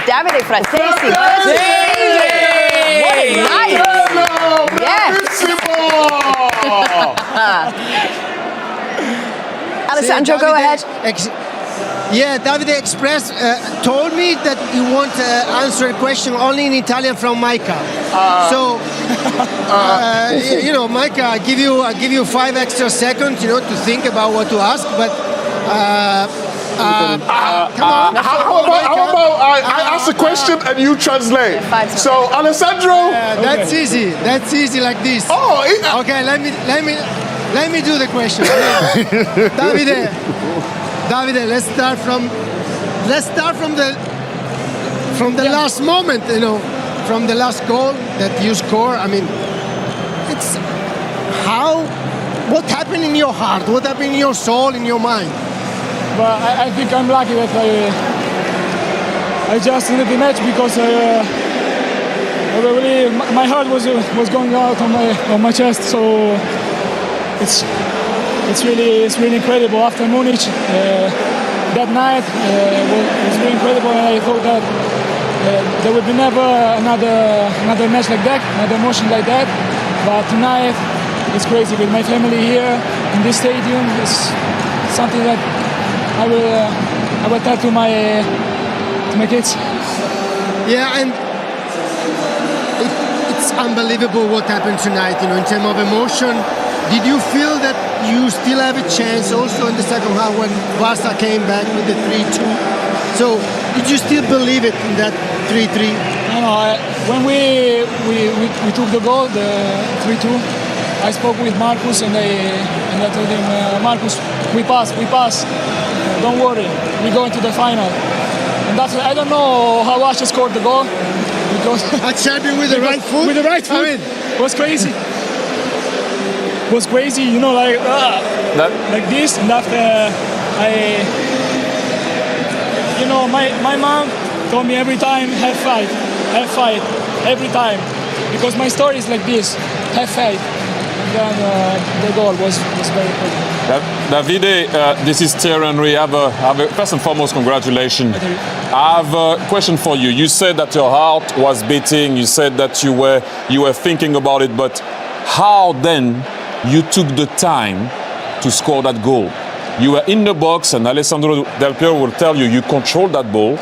Davide Frattesi. What a night! Yes. Alessandro, go ahead. Yeah, Davide Express told me that you want to answer a question only in Italian from Micah. You know, Micah, I give you 5 extra seconds, you know, to think about what to ask. But come on. How about I ask a question and you translate? So, Alessandro. That's easy. That's easy like this. Oh. Okay. Let me do the question. Davide, let's start from the last moment, you know, from the last goal that you score. I mean, it's what happened in your heart? What happened in your soul, in your mind? But I think I'm lucky that I just ended the match because really my heart was going out on my chest. So it's really incredible. After Munich, that night was really incredible, and I thought that there would be never another match like that, another emotion like that. But tonight, it's crazy with my family here in this stadium. It's something that I will tell to my kids. Yeah, and it's unbelievable what happened tonight. You know, in terms of emotion. Did you feel that you still have a chance also in the second half when Barca came back with the 3-2? So did you still believe it in that 3-3? No, when we took the goal, the 3-2, I spoke with Marcus and I told him, Marcus, we pass. Don't worry, we're going to the final. And that's I don't know how Asha scored the goal because a champion with the right foot. With the right foot, I mean, was crazy. Was crazy, you know, like this, and after my mom told me every time, have fight, every time, because my story is like this, have faith. And then the goal was very important. Davide, this is Thierry. First and foremost, congratulations. I have a question for you. You said that your heart was beating. You said that you were thinking about it, but how then you took the time to score that goal? You were in the box, and Alessandro Del Piero will tell you controlled that ball,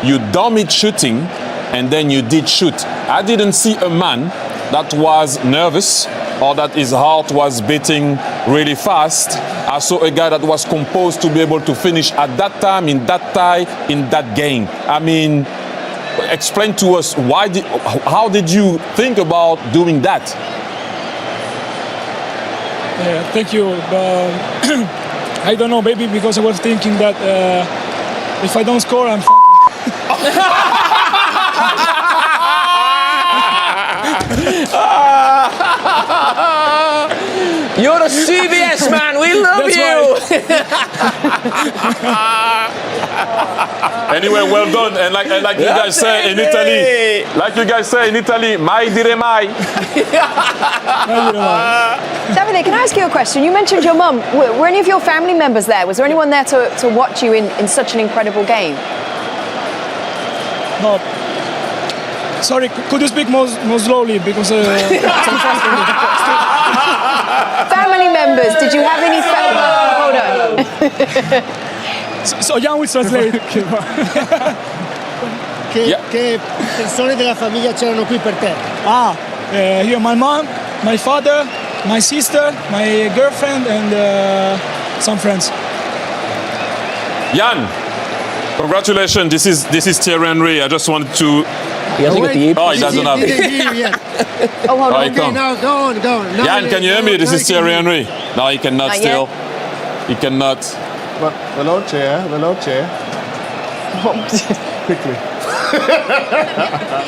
you dummied shooting, and then you did shoot. I didn't see a man that was nervous or that his heart was beating really fast. I saw a guy that was composed to be able to finish at that time, in that tie, in that game. I mean, explain to us how did you think about doing that? Thank you. I don't know, maybe because I was thinking that if I don't score, I'm You're a CBS man, we love you! Anyway, well done. And like you guys say in Italy, mai dire mai. Davide, can I ask you a question? You mentioned your mum. Were any of your family members there? Was there anyone there to watch you in such an incredible game? No. Sorry, could you speak more slowly because it's too fast for me. Family members, did you have any hold on. So Jan will translate. Che persone della famiglia c'erano qui per te? Here my mom, my father, my sister, my girlfriend, and some friends. Jan, congratulations. This is Thierry Henry. I just wanted to. He hasn't got the ear. Oh, he doesn't have it. Oh, hold on. Okay, now go on. No, Jan, can you hear me? This is Thierry Henry. No, he cannot Not still. yet. He cannot. Veloce. Quickly.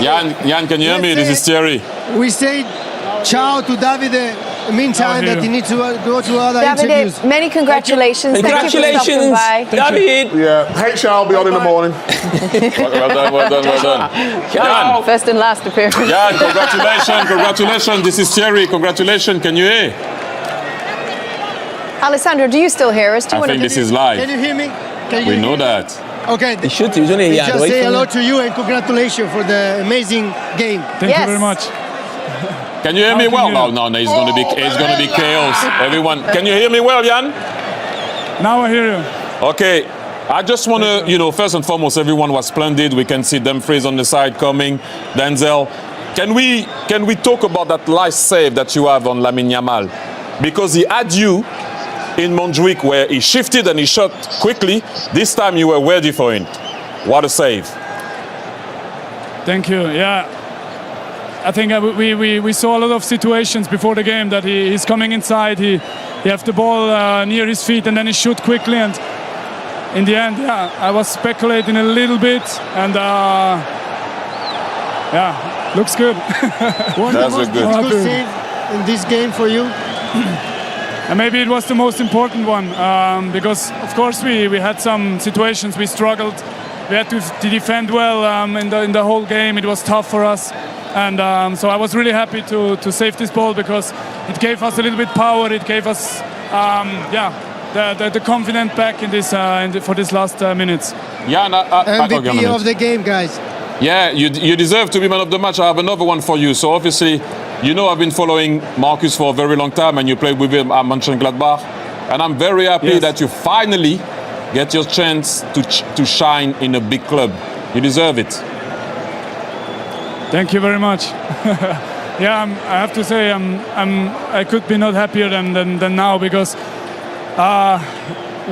Jan, can you hear me? This is Thierry. We say ciao to Davide. Meantime, that he needs to go to other interviews. Davide, many congratulations. Congratulations, Thank you for stopping by. David! Yeah, HR will be on in the morning. Well done. Jan, First and last appearance. Jan, congratulations. This is Thierry. Congratulations. Can you hear? Alessandro, do you still hear us? Do you I want think to this is live. Can you hear me? We know that. Okay. He should. He was only a yard just away say from hello you. to you and congratulations for the amazing game. Thank you very much. Can you hear me well? No, it's going to be chaos. Everyone, can you hear me well, Jan? Now I hear you. Okay. I just want to, first and foremost, everyone was splendid. We can see Dumfries on the side coming. Denzel, can we talk about that last save that you have on Lamine Yamal? Because he had you in Montjuic where he shifted and he shot quickly. This time you were ready for it. What a save. Thank you. Yeah. I think we saw a lot of situations before the game that he's coming inside. He has the ball near his feet and then he shoot quickly. And in the end, yeah, I was speculating a little bit. And yeah, looks good. What was the most difficult save in this game for you? And maybe it was the most important one because, of course, we had some situations we struggled. We had to defend well in the whole game. It was tough for us, and so I was really happy to save this ball because it gave us a little bit power. It gave us, the confidence back in this for this last minutes. Yeah, MVP of the game, guys. Yeah, you deserve to be man of the match. I have another one for you. So obviously, I've been following Marcus for a very long time, and you played with him at Mönchengladbach. And I'm very happy that you finally get your chance to shine in a big club. You deserve it. Thank you very much. Yeah, I have to say I could be not happier than now because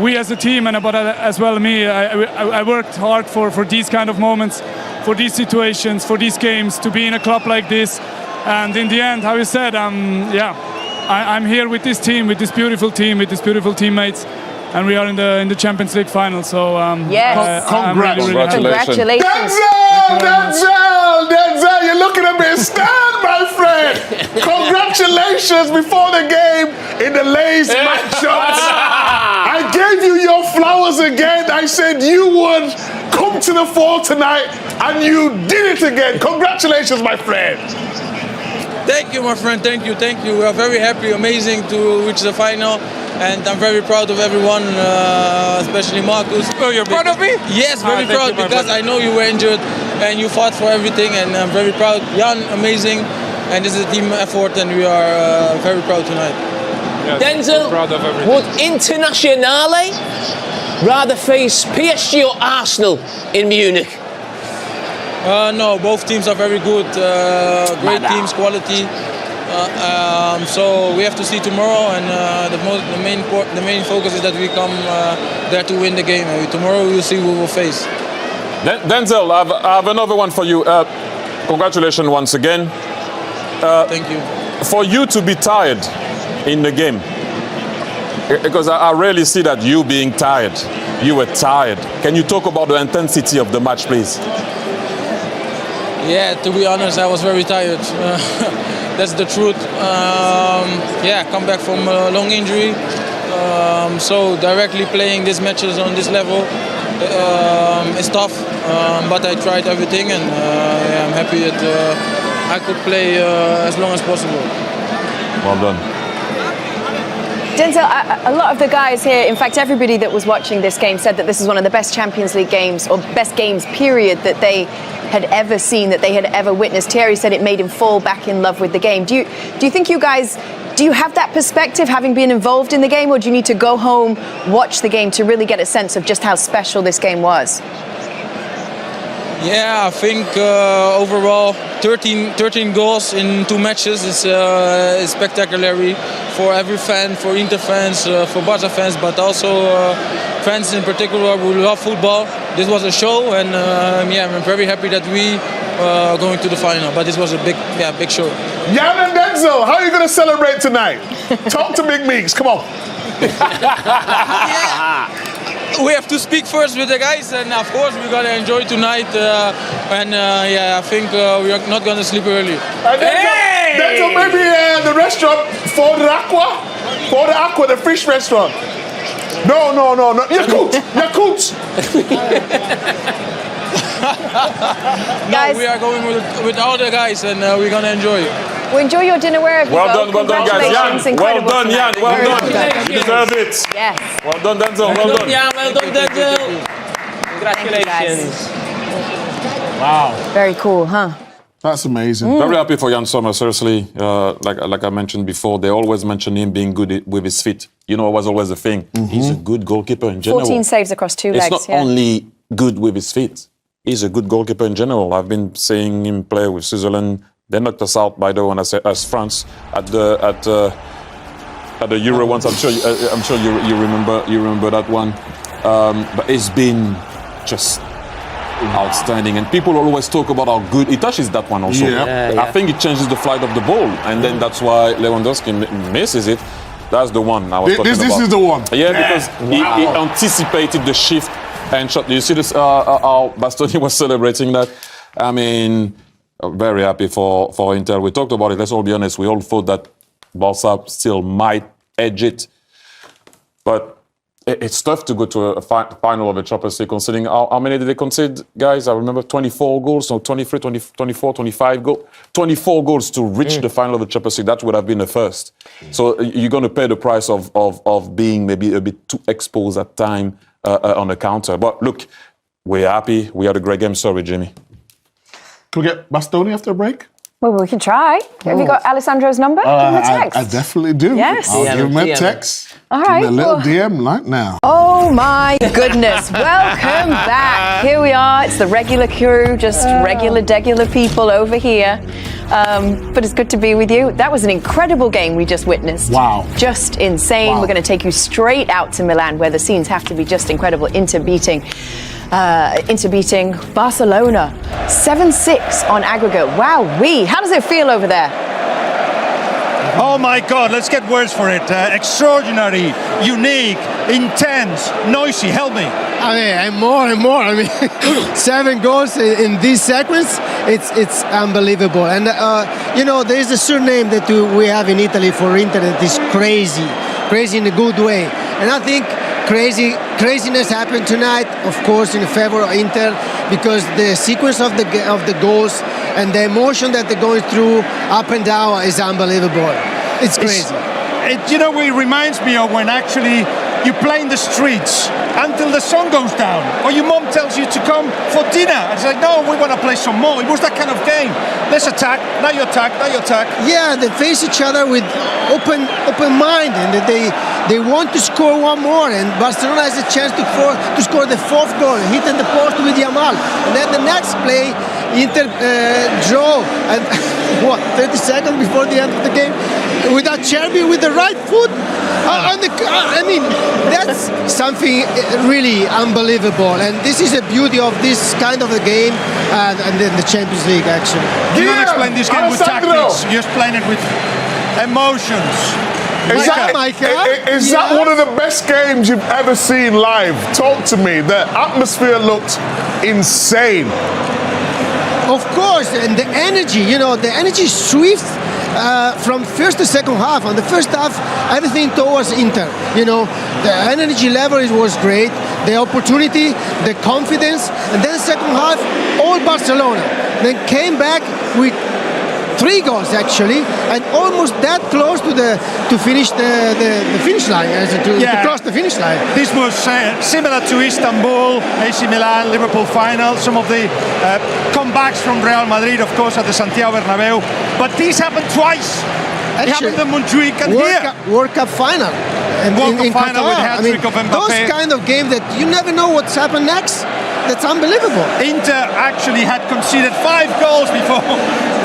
we as a team and about as well me, I worked hard for these kind of moments, for these situations, for these games, to be in a club like this. And in the end, how you said, I'm here with this team, with this beautiful team, with these beautiful teammates, and we are in the Champions League final. So yes, I'm really happy. Congratulations. Denzel, you're looking a bit stunned, my friend. Congratulations before the game in the Lays matchups. I gave you your flowers again. I said you would come to the fore tonight, and you did it again. Congratulations, my friend. Thank you, my friend. Thank you. We are very happy, amazing to reach the final. And I'm very proud of everyone, especially Marcus. Oh, you're proud of me? Yes, very proud because I know you were injured and you fought for everything, and I'm very proud. Jan, amazing. And this is a team effort, and we are very proud tonight. Yes, Denzel, would Internazionale rather face PSG or Arsenal in Munich? No, both teams are very good. Great teams, quality. So we have to see tomorrow, and the main focus is that we come there to win the game. Tomorrow we will see who we will face. Denzel, I have another one for you. Congratulations once again. Thank you. For you to be tired in the game, because I rarely see that you being tired. You were tired. Can you talk about the intensity of the match, please? Yeah, to be honest, I was very tired. That's the truth. Come back from a long injury. So directly playing these matches on this level is tough. But I tried everything, and I'm happy that I could play as long as possible. Well done. Denzel, a lot of the guys here, in fact, everybody that was watching this game said that this is one of the best Champions League games, or best games, period, that they had ever seen, that they had ever witnessed. Thierry said it made him fall back in love with the game. Do you think you guys, do you have that perspective, having been involved in the game, or do you need to go home, watch the game to really get a sense of just how special this game was? Yeah, I think overall 13 goals in 2 matches is spectacular for every fan, for Inter fans, for Barca fans, but also fans in particular who love football. This was a show, and I'm very happy that we are going to the final. But this was a big show. Jan and Denzel, how are you going to celebrate tonight? Talk to Big Meeks, come on. We have to speak first with the guys, and of course we're gonna enjoy tonight. I think we are not gonna sleep early. Denzel, maybe the restaurant for the Aqua, the fish restaurant. No. Yakut. No, we are going with all the guys, and we're gonna enjoy it. Well, enjoy your dinner wherever you go. Well done, guys. Jan, well done, Jan. Well done. You deserve it. Yes. Well done, Denzel. Well done. Jan, well done, Denzel. Congratulations. Wow. Very cool, huh? That's amazing. Very happy for Jan Sommer, seriously. Like I mentioned before, they always mention him being good with his feet. You know, it was always a thing. He's a good goalkeeper in general. 14 saves across 2 legs. It's not only good with his feet. He's a good goalkeeper in general. I've been seeing him play with Switzerland. They knocked us out, by the way, as France at the Euro once. I'm sure you remember that one. But it's been just outstanding, and people always talk about how good he touches that one also. I think it changes the flight of the ball, and then that's why Lewandowski misses it. That's the one I was talking about. This is the one. Yeah, because he anticipated the shift and shot. You see this, how Bastoni was celebrating that? I mean, very happy for Inter. We talked about it, let's all be honest. We all thought that Barca still might edge it. But it's tough to go to a final of a Champions League, considering how many did they concede, guys? I remember 24 goals, no, 23, 20, 24, 25 goals. 24 goals to reach the final of the Champions League. That would have been a first. So you're going to pay the price of being maybe a bit too exposed at time on the counter. But look, we're happy. We had a great game. Sorry, Jimmy. Can we get Bastoni after a break? Well, we can try. Have you got Alessandro's number? Give him a text. I definitely do. Yes. I'll give him a DM. text. All Give right. him a little DM right now. Oh my goodness. Welcome back. Here we are. It's the regular crew, just regular people over here. But it's good to be with you. That was an incredible game we just witnessed. Wow. Just insane. Wow. We're going to take you straight out to Milan, where the scenes have to be just incredible. Inter beating Barcelona 7-6 on aggregate. Wow-wee. How does it feel over there? Oh my God, let's get words for it. Extraordinary, unique, intense, noisy. Help me. I mean, and more and more. I mean, 7 goals in this sequence. It's unbelievable. And there is a surname that we have in Italy for Inter that is crazy in a good way. And I think craziness happened tonight, of course, in favor of Inter, because the sequence of the goals and the emotion that they're going through up and down is unbelievable. It's crazy. It reminds me of when actually you play in the streets until the sun goes down, or your mom tells you to come for dinner. It's like, no, we want to play some more. It was that kind of game. Let's attack, now you attack, now you attack. Yeah, they face each other with open mind, and they want to score one more, and Barcelona has a chance to score the 4th goal, hitting the post with Yamal. And then the next play, Inter draw, and 30 seconds before the end of the game, with Acerbi with the right foot. I mean, that's something really unbelievable, and this is the beauty of this kind of a game and then the Champions League, actually. You don't explain this game with tactics, you explain it with emotions. Is that one of the best games you've ever seen live? Talk to me. The atmosphere looked insane. Of course, and the energy, the energy sweeps from first to second half. On the first half, everything towards Inter. The energy level was great, the opportunity, the confidence, and then second half, all Barcelona. Then came back with 3 goals actually, and almost that close to finish the finish line, to cross the finish line. This was similar to Istanbul, AC Milan, Liverpool final, some of the comebacks from Real Madrid, of course, at the Santiago Bernabeu. But this happened twice. It happened in Montjuic and here. World Cup final. And World Cup final with hat-trick of Mbappé. Those kind of games that you never know what's happened next. That's unbelievable. Inter actually had conceded 5 goals before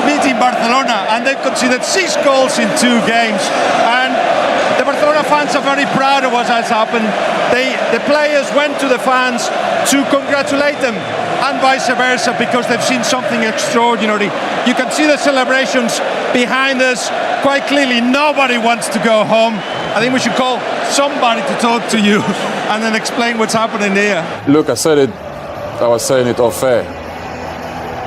meeting Barcelona, and they conceded 6 goals in 2 games. And the Barcelona fans are very proud of what has happened. The players went to the fans to congratulate them, and vice versa, because they've seen something extraordinary. You can see the celebrations behind us quite clearly. Nobody wants to go home. I think we should call somebody to talk to you and then explain what's happening here. Look, I was saying it off air.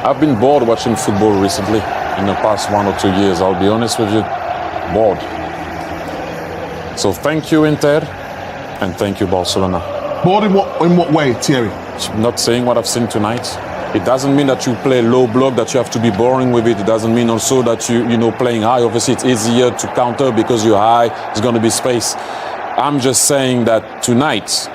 I've been bored watching football recently in the past 1 or 2 years, I'll be honest with you. Bored. So thank you, Inter, and thank you, Barcelona. Bored in what way, Thierry? Not saying what I've seen tonight. It doesn't mean that you play low block, that you have to be boring with it. It doesn't mean also that you playing high. Obviously, it's easier to counter because you're high. There's going to be space. I'm just saying that tonight,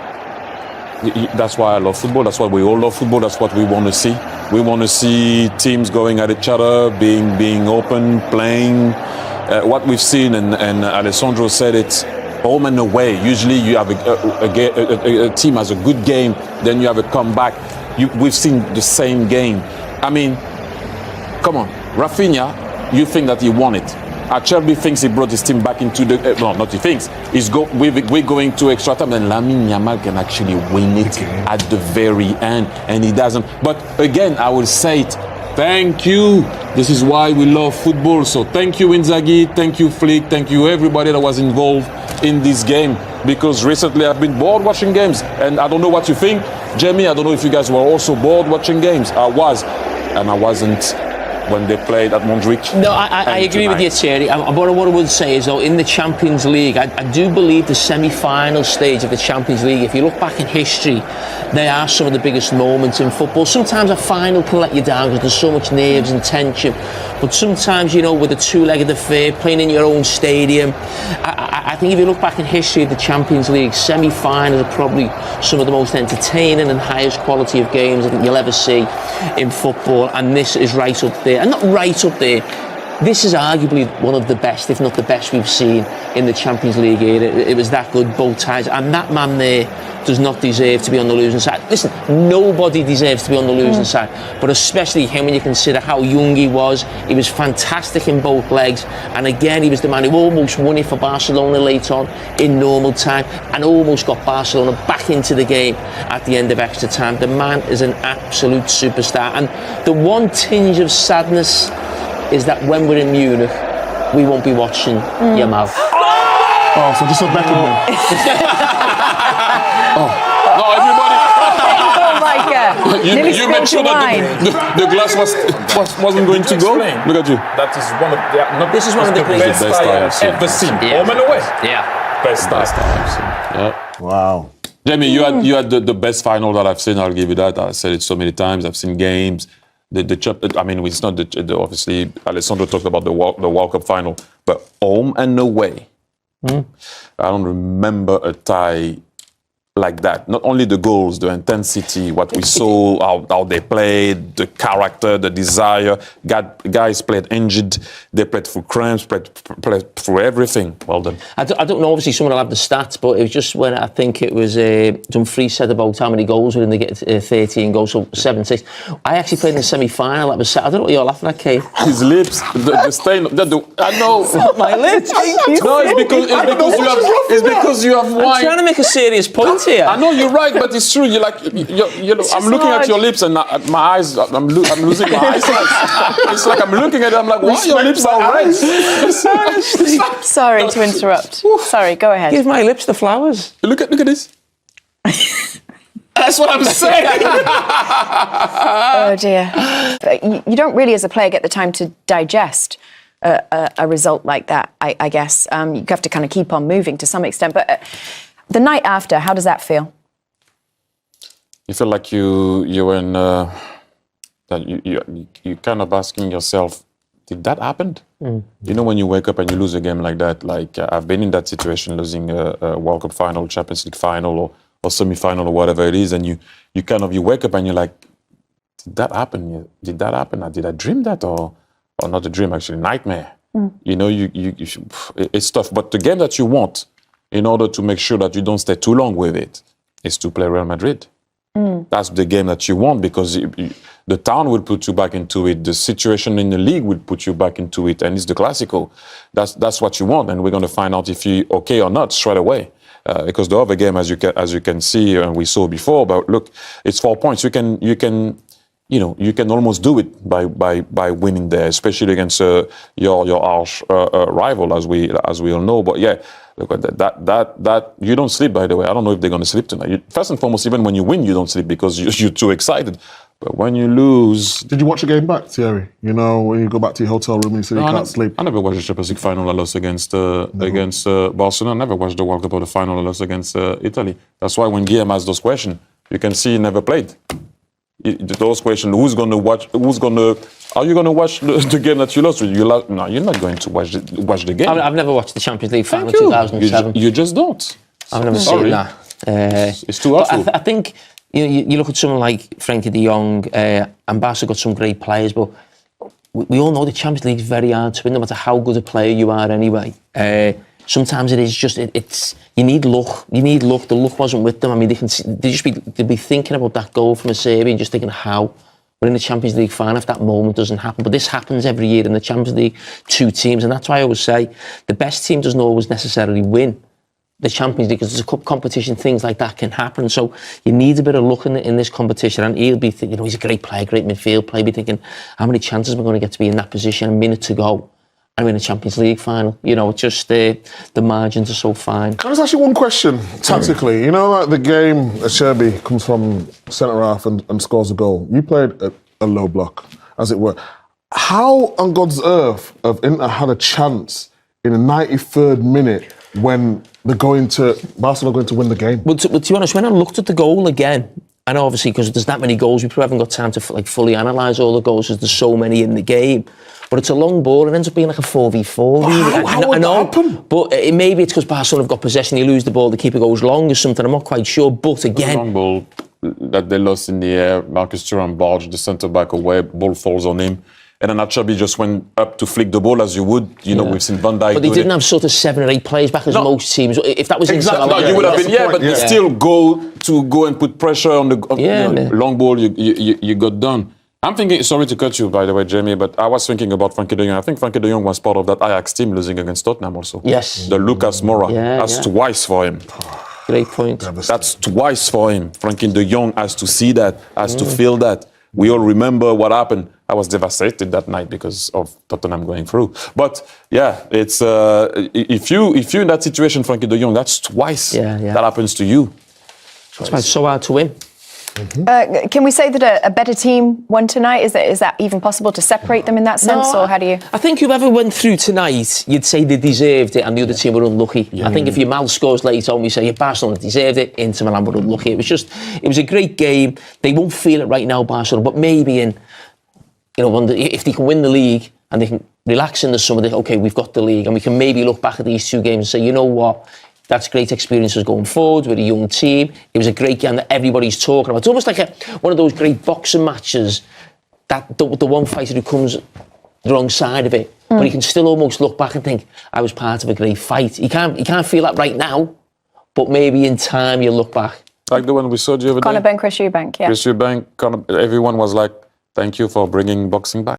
that's why I love football. That's why we all love football. That's what we want to see. We want to see teams going at each other, being open, playing. What we've seen, and Alessandro said it, home and away. Usually you have a team has a good game, then you have a comeback. We've seen the same game. I mean, come on, Rafinha, you think that he won it. Acerbi thinks he brought his team back into the... no, not he thinks. We're going to extra time, and Lamine Yamal can actually win it at the very end, and he doesn't. But again, I will say it, thank you. This is why we love football. So thank you, Inzaghi, thank you, Flick, thank you, everybody that was involved in this game. Because recently I've been bored watching games, and I don't know what you think. Jamie, I don't know if you guys were also bored watching games. I was, and I wasn't when they played at Montjuic. No, I agree with you, Thierry. What I would say is, though, in the Champions League, I do believe the semi-final stage of the Champions League, if you look back in history, they are some of the biggest moments in football. Sometimes a final can let you down because there's so much nerves and tension. But sometimes, you know, with a two-legged affair, playing in your own stadium, I think if you look back in history of the Champions League, semi-finals are probably some of the most entertaining and highest quality of games I think you'll ever see in football. And this is right up there. And not right up there. This is arguably one of the best, if not the best, we've seen in the Champions League era. It was that good, both ties. And that man there does not deserve to be on the losing side. Listen, nobody deserves to be on the losing side, but especially him when you consider how young he was. He was fantastic in both legs. And again, he was the man who almost won it for Barcelona late on in normal time and almost got Barcelona back into the game at the end of extra time. The man is an absolute superstar. And the one tinge of sadness is that when we're in Munich, we won't be watching Yamal. Oh, so just a betting man. No, everybody. Oh, Micah. You made sure that the glass wasn't going to go. Look at you. That is one of the... This is one of the best I've ever seen. Yeah. Home and away. Yeah. Best I've seen. Yeah. Wow. Jamie, you had the best final that I've seen. I'll give you that. I said it so many times. I've seen games. I mean, it's not obviously. Alessandro talked about the World Cup final, but home and away. I don't remember a tie like that. Not only the goals, the intensity, what we saw, how they played, the character, the desire. Guys played injured, they played through cramps, played through everything. Well done. I don't know, obviously someone will have the stats, but it was just when I think it was Dumfries said about how many goals were in the 13 goals, so 7-6. I actually played in the semi-final. I don't know what you're laughing at, Kate. His lips, the stain. I know. It's not my lips. No, it's because you have wine. I'm trying to make a serious point here. I know you're right, but it's true. You're I'm looking at your lips and my eyes. I'm losing my eyesight. It's like I'm looking at it. I'm like, why your lips are red? Sorry to interrupt. Sorry, go ahead. Give my lips the flowers. Look at this. That's what I'm saying. Oh dear. You don't really, as a player, get the time to digest a result like that. I guess you have to kind of keep on moving to some extent. But the night after, how does that feel? You feel like you're in that you kind of asking yourself, did that happen? You know, when you wake up and you lose a game like that, like I've been in that situation, losing a World Cup final, Champions League final, or semi-final, or whatever it is, and you wake up and you're like, did that happen? Did that happen? Did I dream that, or not a dream, actually, nightmare? You know, it's tough. But the game that you want, in order to make sure that you don't stay too long with it, is to play Real Madrid. That's the game that you want, because the town will put you back into it. The situation in the league will put you back into it, and it's the Clásico. That's what you want, and we're going to find out if you're okay or not straight away. Because the other game, as you can see, and we saw before, but look, it's 4 points. You can almost do it by winning there, especially against your arch rival, as we all know. But yeah, look at that you don't sleep, by the way. I don't know if they're going to sleep tonight. First and foremost, even when you win, you don't sleep because you're too excited. But when you lose... Did you watch the game back, Thierry? You know, when you go back to your hotel room and you say you can't sleep. I never watched the Champions League final I lost against Barcelona. I never watched the World Cup or the final I lost against Italy. That's why when Guillaume asks those questions, you can see he never played. Those questions, are you going to watch the game that you lost? No, you're not going to watch the game. I've never watched the Champions League final 2007. You just don't. I've never seen that. It's too hard. I think you look at someone like Frankie de Jong, and Barca got some great players, but we all know the Champions League is very hard to win, no matter how good a player you are anyway. Sometimes it is just, you need luck. You need luck. The luck wasn't with them. I mean, they'd be thinking about that goal from Serie and just thinking how we're in the Champions League final if that moment doesn't happen. But this happens every year in the Champions League, 2 teams. And that's why I always say the best team doesn't always necessarily win the Champions League, because there's a cup competition, things like that can happen. So you need a bit of luck in this competition. And he'll be thinking, he's a great player, great midfield player. He'll be thinking, how many chances am I going to get to be in that position? A minute to go. I'm in a Champions League final. It's just the margins are so fine. Can I just ask you one question, tactically? Like the game, Serie comes from centre half and scores a goal. You played a low block, as it were. How on God's earth have Inter had a chance in the 93rd minute when Barcelona going to win the game? Well, to be honest, when I looked at the goal again, and obviously because there's that many goals, we probably haven't got time to fully analyse all the goals, as there's so many in the game. But it's a long ball, it ends up being like a 4v4. Really. How would that happen? But maybe it's because Barcelona have got possession, you lose the ball, the keeper goes long or something, I'm not quite sure. But again, long ball that they lost in the air, Marcus Thuram barged the centre-back away, ball falls on him. And then Achabi just went up to flick the ball as you would. We've seen Van Dijk. But they didn't have sort of 7 or 8 players back as most teams. If that was exactly, no, you would have been, but you still go and put pressure on the long ball. You got done. I'm thinking. Sorry to cut you, by the way, Jamie, but I was thinking about Frankie de Jong. I think Frankie de Jong was part of that Ajax team losing against Tottenham also. Yes. The Lucas Moura. That's twice for him. Great point. That's twice for him. Frankie de Jong has to see that, has to feel that. We all remember what happened. I was devastated that night because of Tottenham going through. But yeah, it's if you're in that situation, Frankie de Jong, that's twice that happens to you. That's why it's so hard to win. Can we say that a better team won tonight? Is that even possible to separate them in that sense, or how do you? I think whoever went through tonight, you'd say they deserved it, and the other team were unlucky. I think if your Mal scores late on, we say Barcelona deserved it, Inter Milan were unlucky. It was a great game. They won't feel it right now, Barcelona, but maybe if they can win the league and they can relax in the summer, okay, we've got the league, and we can maybe look back at these 2 games and say, you know what? That's great experiences going forward with a young team. It was a great game that everybody's talking about. It's almost like one of those great boxing matches that the one fighter who comes the wrong side of it, but he can still almost look back and think, I was part of a great fight. You can't feel that right now, but maybe in time you'll look back. Like the one we saw the other day. Conor Ben, Chris Eubank, Chris Eubank, everyone was like, thank you for bringing boxing back.